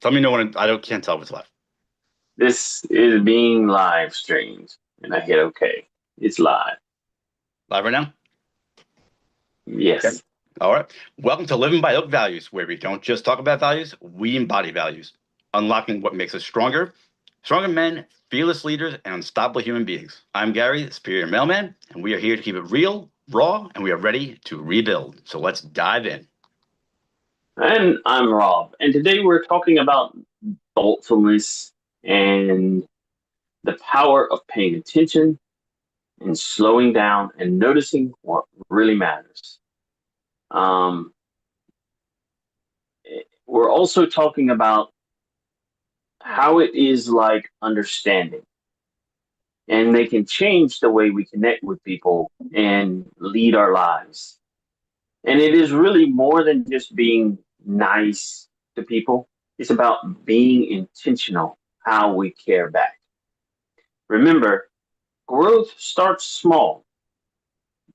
Let me know when can't tell if it's live. This is being live streamed, and I hit OK. It's live. Live right now? Okay. Yes. All right. Welcome to Living by Oak Values, where we don't just talk about values, we embody values, unlocking what makes us stronger, stronger men, fearless leaders, and unstoppable human beings. I'm Gary, the Superior Mailman, and we are here to keep it real, raw, and we are ready to rebuild. So let's dive in. And I'm Rob, and today we're talking about thoughtfulness and the power of paying attention and slowing down and noticing what really matters. Um, we're also talking about how it is like understanding, and they can change the way we connect with people and lead our lives. And it is really more than just being nice to people. It's about being intentional how we care back. Remember, growth starts small,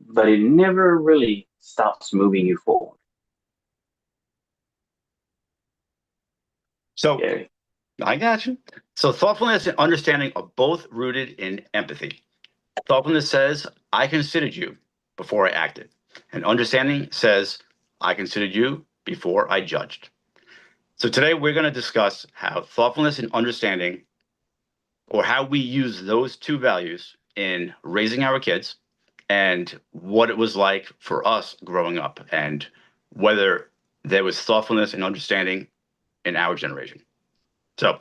but it never really stops moving you forward. So Gary. I got you. So thoughtfulness and understanding are both rooted in empathy. Thoughtfulness says, I considered you before I acted. And understanding says, I considered you before I judged. So today we're going to discuss how thoughtfulness and understanding, or how we use those two values in raising our kids, and what it was like for us growing up, and whether there was thoughtfulness and understanding in our generation. So,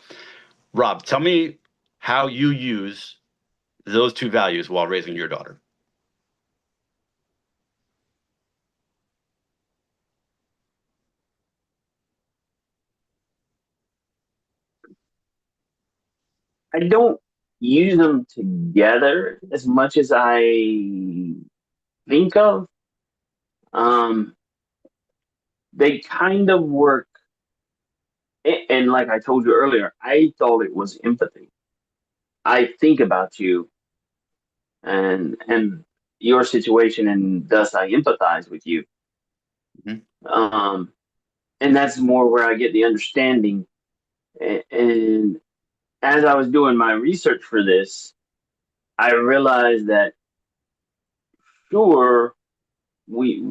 Rob, tell me how you use those two values while raising your daughter. I don't use them together as much as I think of. Um, they kind of work. And like I told you earlier, I thought it was empathy. I think about you and your situation, and thus I empathize with you. Mhm. Um, and that's more where I get the understanding. And as I was doing my research for this, I realized that sure, we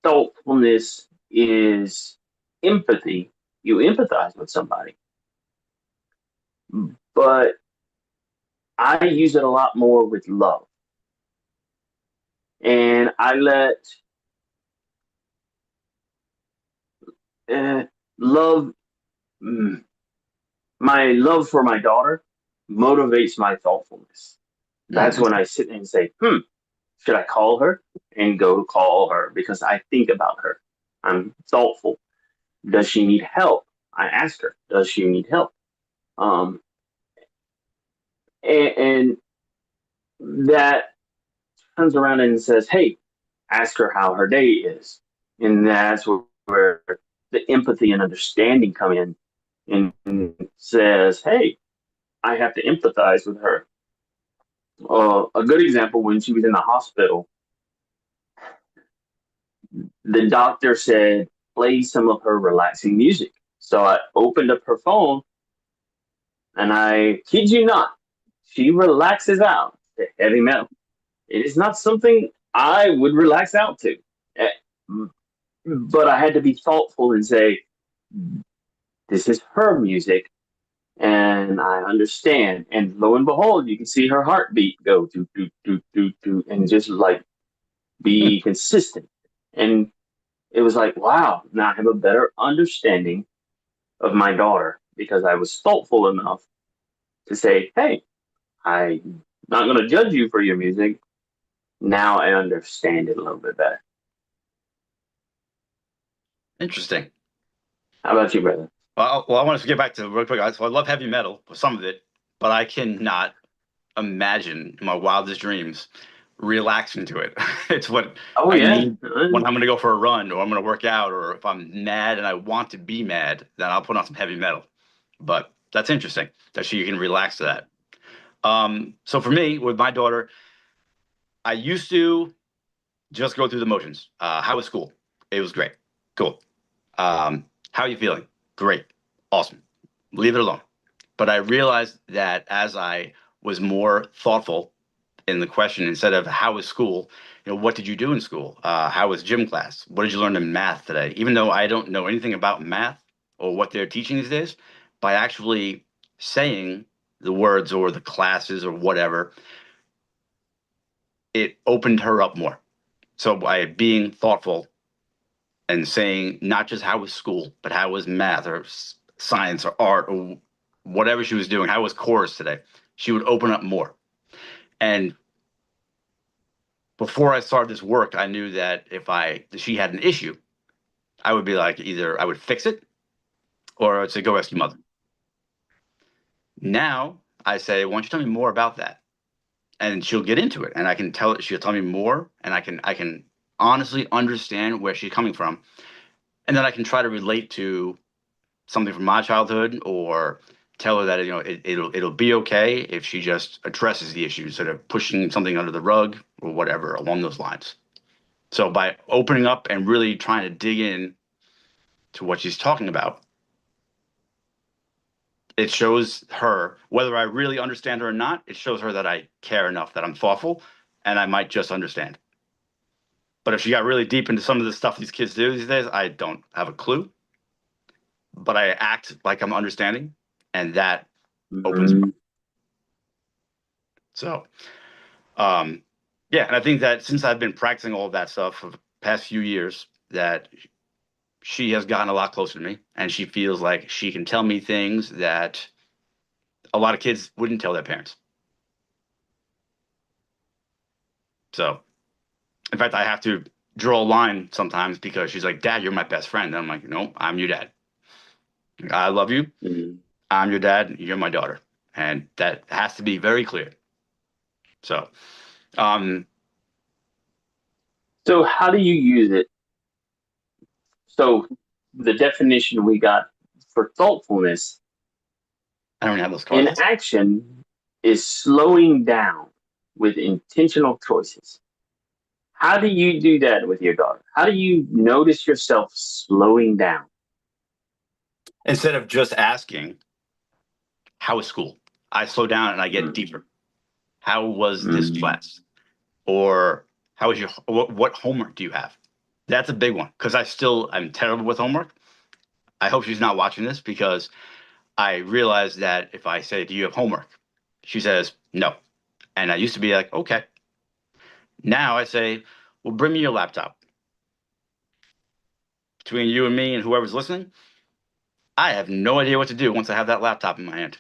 thoughtfulness is empathy. You empathize with somebody, but I use it a lot more with love, and I let love. mm, my love for my daughter motivates my thoughtfulness. That's Mm. when I sit and say, should I call her? And go call her because I think about her. I'm thoughtful. Does she need help? I ask her, does she need help? Um, and that turns around and says, hey, ask her how her day is. And that's where the empathy and understanding come in and says, hey, I have to empathize with her. A good example, when she was in the hospital, the doctor said, play some of her relaxing music. So I opened up her phone, and I kid you not, she relaxes out to heavy metal. It is not something I would relax out to. Eh, But I had to be thoughtful and say, this is her music, and I understand. And lo and behold, you can see her heartbeat go do, do, do, do, do, and just like be consistent. And it was like, wow, now I have a better understanding of my daughter because I was thoughtful enough to say, hey, I'm not going to judge you for your music. Now I understand it a little bit better. Interesting. How about you, brother? Well, I want to get back to real quick. So I love heavy metal, some of it, but I cannot imagine in my wildest dreams relaxing to it. It's what Oh, I yeah. need when I'm going to go for a run, or I'm going to work out, or if I'm mad and I want to be mad, then I'll put on some heavy metal. But that's interesting that she can relax to that. So for me, with my daughter, I used to just go through the motions. How was school? It was great. Cool. How are you feeling? Great. Awesome. Leave it alone. But I realized that as I was more thoughtful in the question, instead of how was school, what did you do in school? How was gym class? What did you learn in math today? Even though I don't know anything about math or what they're teaching these days, by actually saying the words or the classes or whatever, it opened her up more. So by being thoughtful and saying not just how was school, but how was math or science or art or whatever she was doing, how was chorus today, she would open up more. And before I started this work, I knew that if she had an issue, I would be like, either I would fix it or I'd say, go ask your mother. Now I say, why don't you tell me more about that? And she'll get into it, and she'll tell me more, and I can honestly understand where she's coming from. And then I can try to relate to something from my childhood, or tell her that it'll be okay if she just addresses the issue instead of pushing something under the rug or whatever along those lines. So by opening up and really trying to dig in to what she's talking about, it shows her, whether I really understand her or not, it shows her that I care enough, that I'm thoughtful, and I might just understand. But if she got really deep into some of the stuff these kids do these days, I don't have a clue. But I act like I'm understanding, and that opens her up. So, yeah, and I think that since I've been practicing all of that stuff for the past few years, that she has gotten a lot closer to me, and she feels like she can tell me things that a lot of kids wouldn't tell their parents. So, in fact, I have to draw a line sometimes because she's like, Dad, you're my best friend. And I'm like, no, I'm your dad. I love you. Mm-hmm. I'm your dad. You're my daughter. And that has to be very clear. So, So how do you use it? So the definition we got for thoughtfulness I don't have those in cards. action is slowing down with intentional choices. How do you do that with your daughter? How do you notice yourself slowing down? Instead of just asking, how was school? I slow down and I get deeper. How was this class? Or how was what homework do you have? That's a big one because I'm terrible with homework. I hope she's not watching this because I realized that if I say, do you have homework? She says, no. And I used to be like, okay. Now I say, well, bring me your laptop. Between you and me and whoever's listening, I have no idea what to do once I have that laptop in my hand.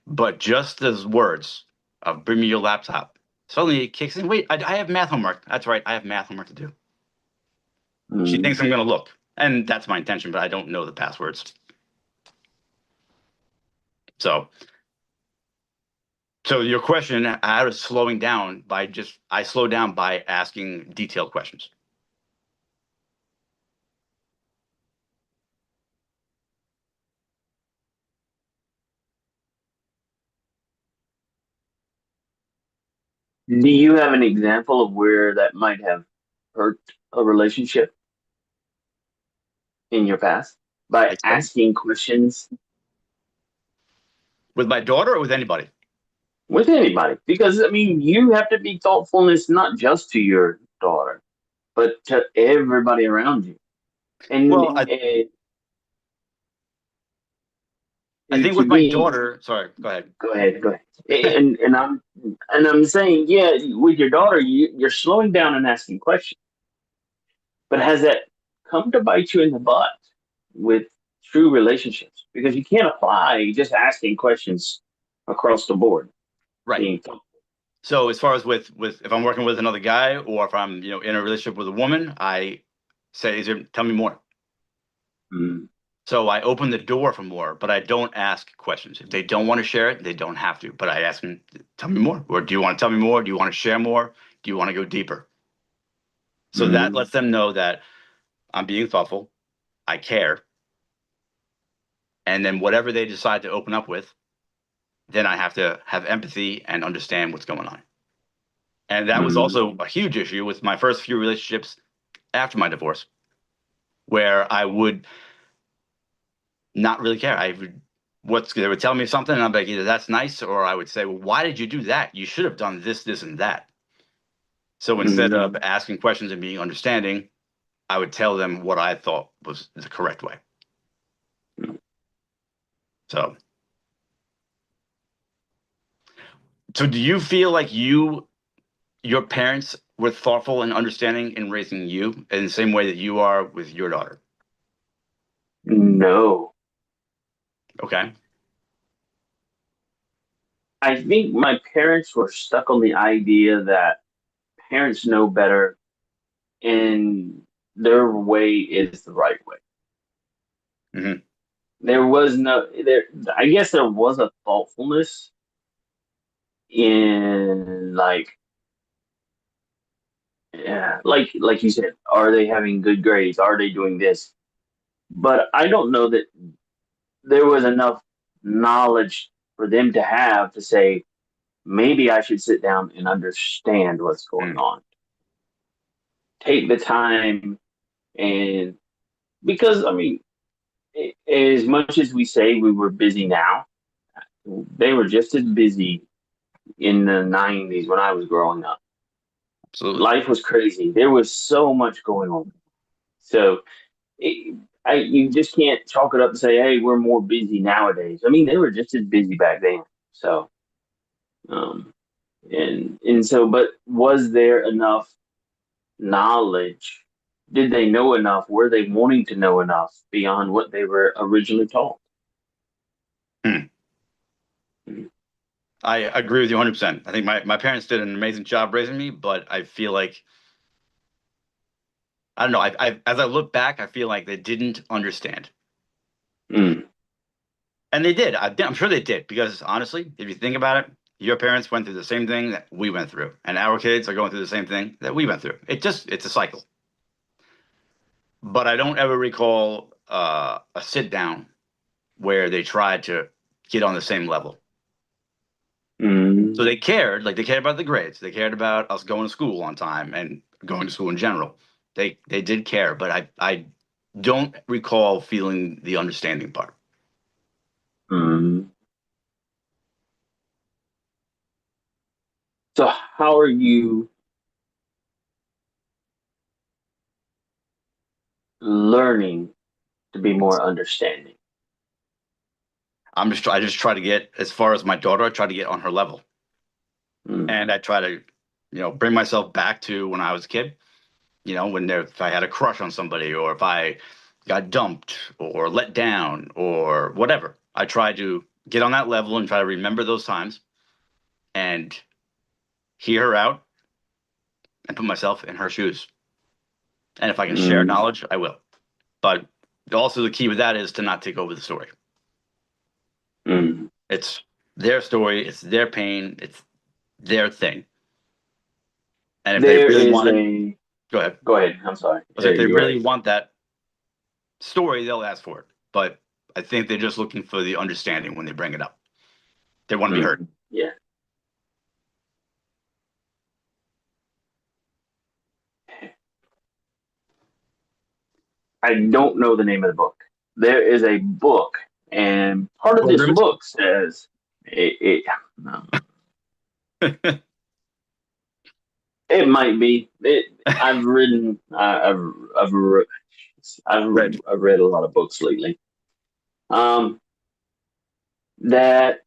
But just those words of bring me your laptop, suddenly it kicks in. Wait, I have math homework. That's right. I have math homework to do. She thinks I'm going to look. And that's my intention, but I don't know the passwords. So your question, how is slowing down I slow down by asking detailed questions. Do you have an example of where that might have hurt a relationship in your past by Like, asking questions with my daughter or with anybody? with anybody? Because I mean, you have to be thoughtfulness not just to your daughter, but to everybody around you. And, Well, and I think to with my me, daughter, sorry, go ahead. go ahead. And I'm saying, yeah, with your daughter, you're slowing down and asking questions. But has that come to bite you in the butt with true relationships? Because you can't apply just asking questions across the board. Right. Being So as far as with if I'm working with another guy or if I'm in a relationship with a woman, I say, tell me more. So I open the door for more, but I don't ask questions. If they don't want to share it, they don't have to. But I ask them, tell me more. Or do you want to tell me more? Do you want to share more? Do you want to go deeper? So that lets them know that I'm being thoughtful. I care. And then whatever they decide to open up with, then I have to have empathy and understand what's going on. And that was also a huge issue with my first few relationships after my divorce, where I would not really care. They would tell me something, and I'd be like, either that's nice, or I would say, well, why did you do that? You should have done this, this, and that. So instead of asking questions and being understanding, I would tell them what I thought was the correct way. So do you feel like your parents were thoughtful and understanding in raising you in the same way that you are with your daughter? No. Okay. I think my parents were stuck on the idea that parents know better and their way is the right way. Mm-hmm. There was no there I guess there was a thoughtfulness in like you said, are they having good grades? Are they doing this? But I don't know that there was enough knowledge for them to have to say, maybe I should sit down and understand what's going on. Take the time and because I mean, as much as we say we were busy now, they were just as busy in the 90s when I was growing up. Absolutely. Life was crazy. There was so much going on. So you just can't chalk it up and say, hey, we're more busy nowadays. I mean, they were just as busy back then. So, um, and so, but was there enough knowledge? Did they know enough? Were they wanting to know enough beyond what they were originally taught? Hmm. I agree with you 100%. I think my parents did an amazing job raising me, but I feel like, I don't know, as I look back, I feel like they didn't understand. Mm. And they did. I'm sure they did, because honestly, if you think about it, your parents went through the same thing that we went through, and our kids are going through the same thing that we went through. It's a cycle. But I don't ever recall a sit down where they tried to get on the same level. Mm. So they cared, like they cared about the grades. They cared about us going to school on time and going to school in general. They did care, but I don't recall feeling the understanding part. Mm. So how are you learning to be more understanding? I just try to get, as far as my daughter, I try to get on her level. Mm. And I try to, bring myself back to when I was a kid, if I had a crush on somebody, or if I got dumped or let down or whatever. I try to get on that level and try to remember those times and hear her out and put myself in her shoes. And if I can share Mm. knowledge, I will. But also the key with that is to not take over the story. Mm. It's their story, it's their pain, it's their thing. And if they There really is want it, a. go ahead. Go ahead. I'm sorry. If they You were. really want that story, they'll ask for it. But I think they're just looking for the understanding when they bring it up. They want to be heard. Yeah. I don't know the name of the book. There is a book, and part of this book says it it might be. I've written. I've read a lot of books lately. Um, that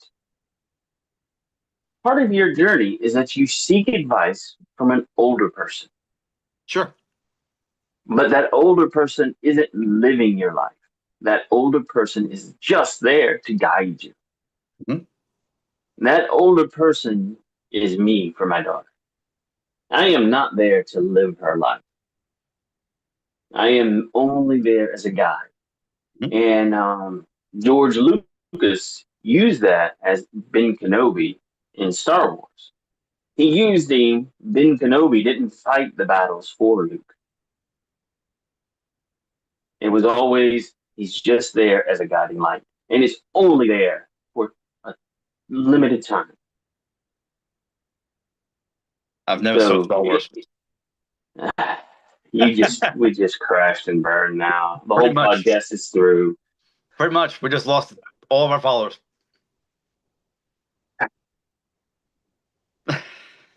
part of your journey is that you seek advice from an older person, Sure. but that older person isn't living your life. That older person is just there to guide you. Mhm. That older person is me for my daughter. I am not there to live her life. I am only there as a guide. Mhm. And George Lucas used that as Ben Kenobi in Star Wars. He used him. Ben Kenobi didn't fight the battles for Luke. It was always, he's just there as a guiding light. And it's only there for a limited time. I've never saw So Star Wars. we just crashed and burned now. The Pretty whole much. podcast is through. Pretty much. We just lost all of our followers.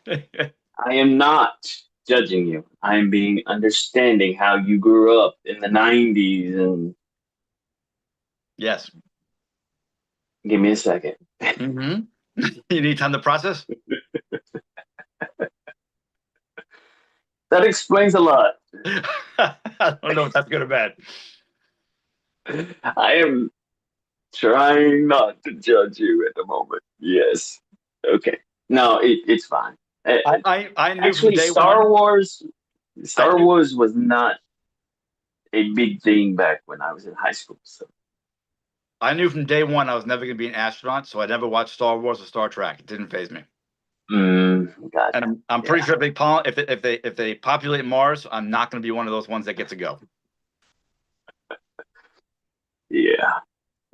I am not judging you. I am being understanding how you grew up in the 90s and Yes. give me a second. Mm-hmm. You need time to process? That explains a lot. I don't know if that's good or bad. I am trying not to judge you at the moment. Yes. Okay. No, it's fine. I knew from Actually, day one. I Star knew Wars was not a big thing back when I was in high school. So, I knew from day one I was never going to be an astronaut, so I never watched Star Wars or Star Trek. It didn't phase me. gotcha. And I'm pretty sure if they populate Mars, I'm not going to be one of those ones that get to go. Yeah,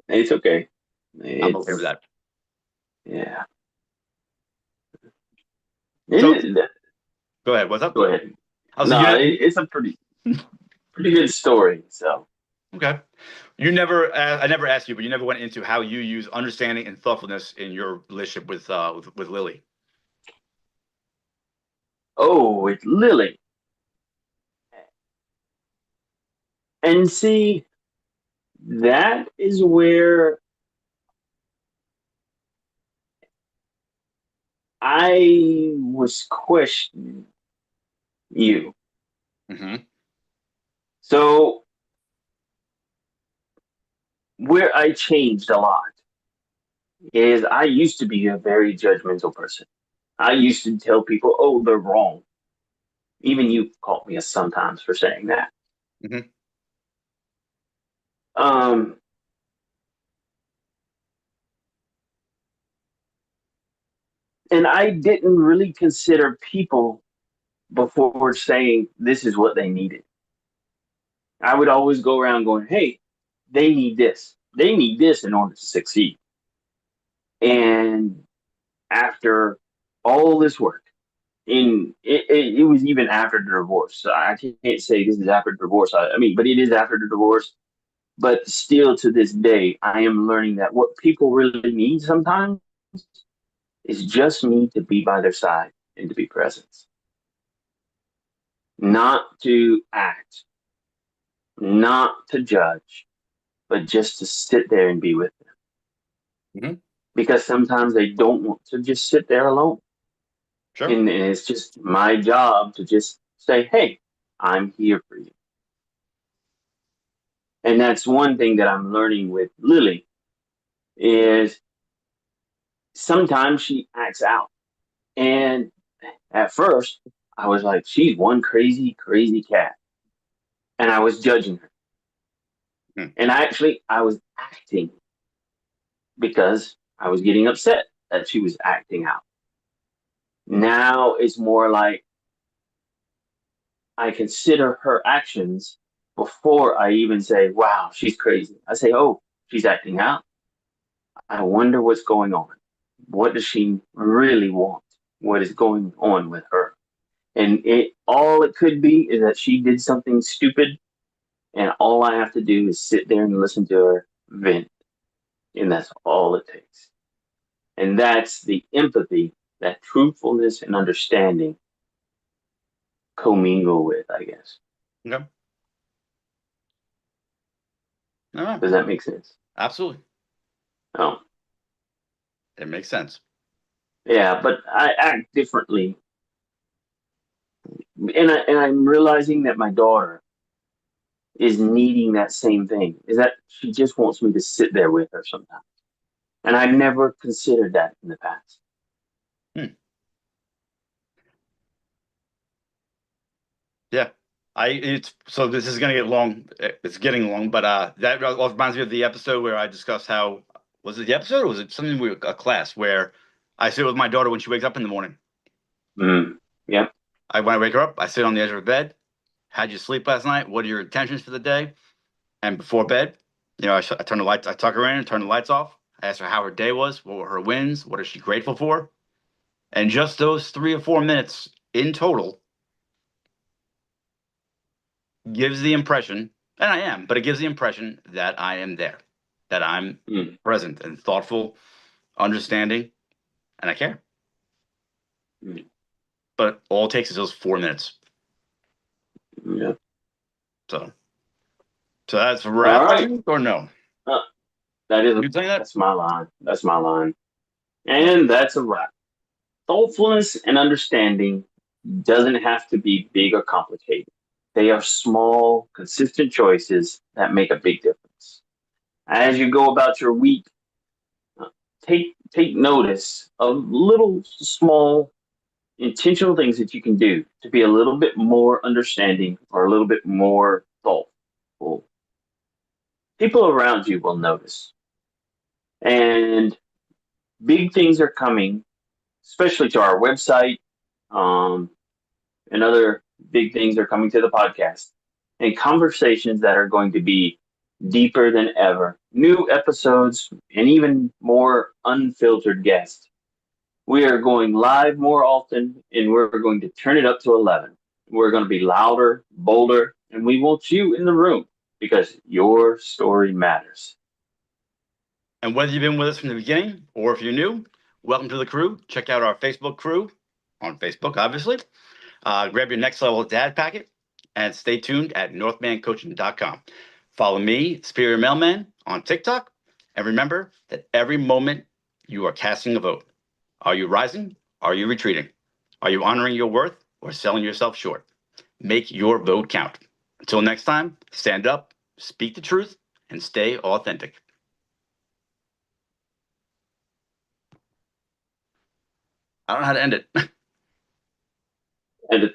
it's okay. I'm okay with that. Yeah. So It, go ahead. What's up? go ahead. I was No, it's a pretty good story. So, okay. You never. I never asked you, but you never went into how you use understanding and thoughtfulness in your relationship with Lily. oh, with Lily. And see, that is where I was questioning you. Mm-hmm. So, where I changed a lot is I used to be a very judgmental person. I used to tell people, oh, they're wrong. Even you called me a sometimes for saying that. Mm-hmm. Um, and I didn't really consider people before saying this is what they needed. I would always go around going, hey, they need this. They need this in order to succeed. And after all this work, it was even after the divorce. So I can't say this is after the divorce. I mean, but it is after the divorce. But still to this day, I am learning that what people really need sometimes is just me to be by their side and to be present, not to act, not to judge, but just to sit there and be with them. Mm-hmm. Because sometimes they don't want to just sit there alone. Sure. And it's just my job to just say, hey, I'm here for you. And that's one thing that I'm learning with Lily is sometimes she acts out. And at first, I was like, she's one crazy, crazy cat. And I was judging her. Mm. And I was acting because I was getting upset that she was acting out. Now it's more like I consider her actions before I even say, wow, she's crazy. I say, oh, she's acting out. I wonder what's going on. What does she really want? What is going on with her? And all it could be is that she did something stupid, and all I have to do is sit there and listen to her vent. And that's all it takes. And that's the empathy that truthfulness and understanding commingle with, I guess. Okay. All right. Does that make sense? Absolutely. Oh, It makes sense. yeah, but I act differently. And I'm realizing that my daughter is needing that same thing. Is that she just wants me to sit there with her sometimes. And I never considered that in the past. Hmm. Yeah. It's so this is gonna get long. It's getting long, but that reminds me of the episode where I discussed how was it the episode or was it something with a class where I sit with my daughter when she wakes up in the morning. Mm. Yep. When I wake her up, I sit on the edge of her bed. How'd you sleep last night? What are your intentions for the day? And before bed, I turn the lights, I tuck her in and turn the lights off. I ask her how her day was, what were her wins, what is she grateful for? And just those 3 or 4 minutes in total gives the impression, and I am, but it gives the impression that I am there. that I'm Mm. present and thoughtful, understanding, and I care. Mm. But all it takes is those 4 minutes. Yeah. So that's a All wrap, I right. think, or no? Uh, that is You saying that? that's my line. That's my line. And that's a wrap. Thoughtfulness and understanding doesn't have to be big or complicated. They are small, consistent choices that make a big difference. As you go about your week, uh, take notice of little small intentional things that you can do to be a little bit more understanding or a little bit more thoughtful. People around you will notice. And big things are coming, especially to our website. Um, and other big things are coming to the podcast. And conversations that are going to be deeper than ever. New episodes and even more unfiltered guests. We are going live more often and we're going to turn it up to 11. We're going to be louder, bolder, and we want you in the room because your story matters. And whether you've been with us from the beginning or if you're new, welcome to the crew. Check out our Facebook crew on Facebook, obviously. Grab your next level dad packet and stay tuned at northmancoaching.com. Follow me, Superior Mailman, on TikTok. And remember that every moment you are casting a vote. Are you rising? Are you retreating? Are you honoring your worth or selling yourself short? Make your vote count. Until next time, stand up, speak the truth, and stay authentic. I don't know how to end it. And the